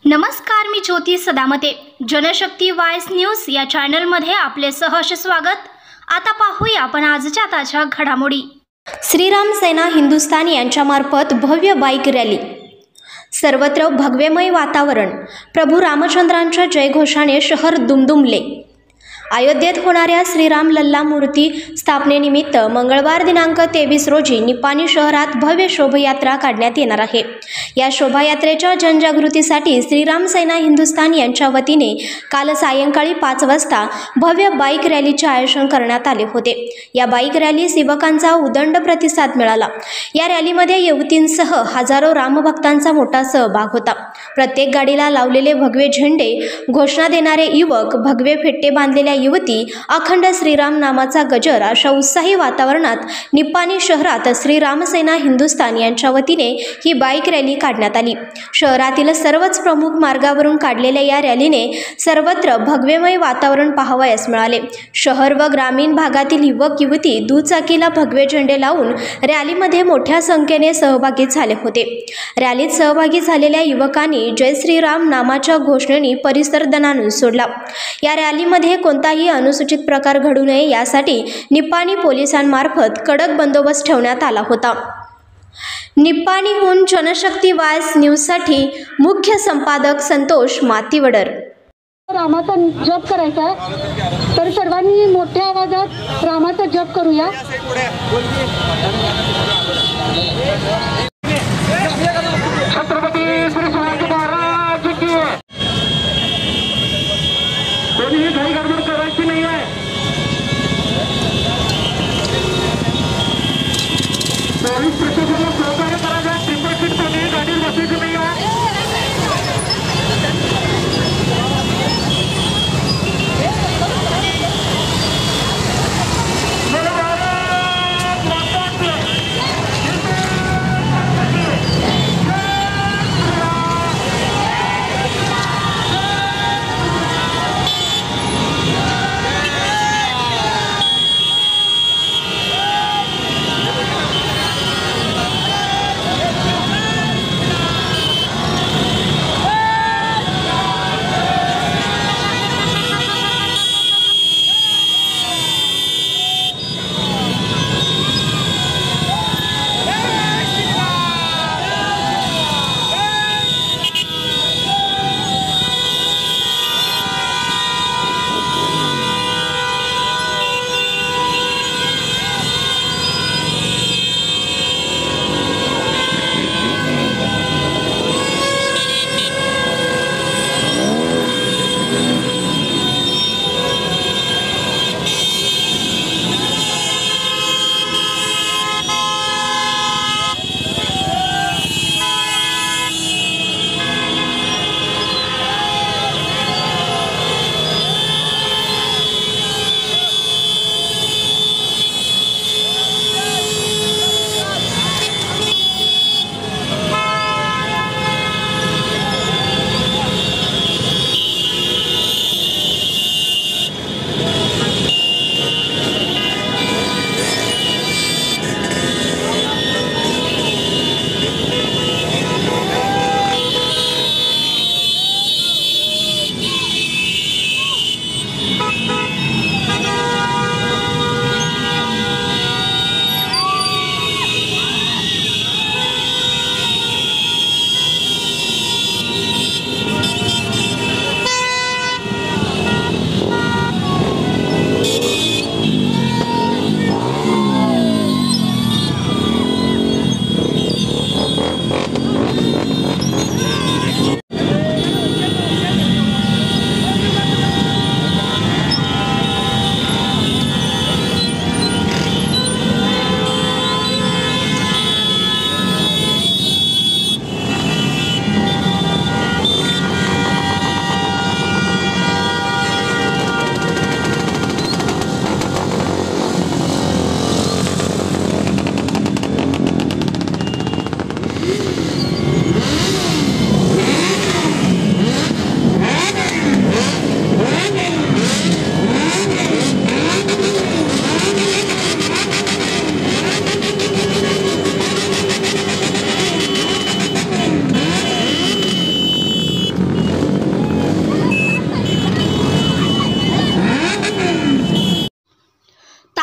नमस्कार, मी ज्योती Sadamate. Janshakti voice news या चॅनलमध्ये आपले सहर्ष स्वागत. आता पाहूया आपण आजच्या ताज्या घडामोडी. श्रीराम सेना हिंदुस्थान यांच्यामार्फत भव्य बाईक रॅली. सर्वत्र भगवेमय वातावरण. प्रभू रामचंद्रांच्या जयघोषाने शहर दुमदुमले. अयोध्येत होणाऱ्या श्रीराम लल्ला मूर्ती स्थापनेनिमित्त मंगळवार दिनांक 23 रोजी निपाणी शहरात भव्य शोभायात्रा काढण्यात येणार आहे. या शोभायात्रेच्या जनजागृतीसाठी श्रीराम सेना हिंदुस्थान यांच्या वतीने काल सायंकाळी 5 वाजता भव्य बाईक रॅलीचे आयोजन करण्यात आले होते. या बाईक रॅलीस युवकांचा उदंड प्रतिसाद मिळाला. या रॅलीमध्ये युवतींसह हजारो रामभक्तांचा मोठा सहभाग होता. प्रत्येक गाडीला लावलेले भगवे झेंडे, घोषणा देणारे युवक, भगवे फेटे बांधलेल्या युवती, अखंड श्रीराम नामाचा गजर अशा उत्साही वातावरणात निपाणी शहरात श्रीराम सेना हिंदुस्थान यांच्या वतीने ही बाईक रॅली काढण्यात आली. शहरातील सर्वच प्रमुख मार्गावरून काढलेल्या या रॅलीने सर्वत्र भगवेमय वातावरण पाहावयास मिळाले. शहर व ग्रामीण भागातील युवक युवती दुचाकीला भगवे झेंडे लावून रॅलीमध्ये मोठ्या संख्येने सहभागी झाले होते. रॅलीत सहभागी झालेल्या युवकांनी जय श्रीराम नामाच्या घोषणेने परिसर दणाणून सोडला. या रॅलीमध्ये कोणताही अनुचित प्रकार घडू नये यासाठी निपाणी पोलिसांमार्फत कडक बंदोबस्त ठेवण्यात आला होता. निपाणीहून जनशक्ती वॉइस न्यूजसाठी मुख्य संपादक संतोष मातीवडर. रामाचा जप करायचा तर सर्वांनी मोठ्या आवाजात रामाचा जप करूया. छत्रपती श्री शिवाजी महाराज की. कोणीही घाई गडबड करायची नाही आहे. पोलीस प्रशासनाला सहकार्य करायचं. ट्रिपल सीट कोणीही गाडीत बसायची नाही आहे.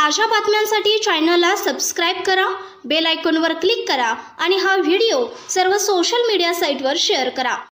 ताज्या बातम्यांसाठी चॅनलला सबस्क्राईब करा, बेल आयकॉनवर क्लिक करा आणि हा व्हिडिओ सर्व सोशल मीडिया साईटवर शेअर करा।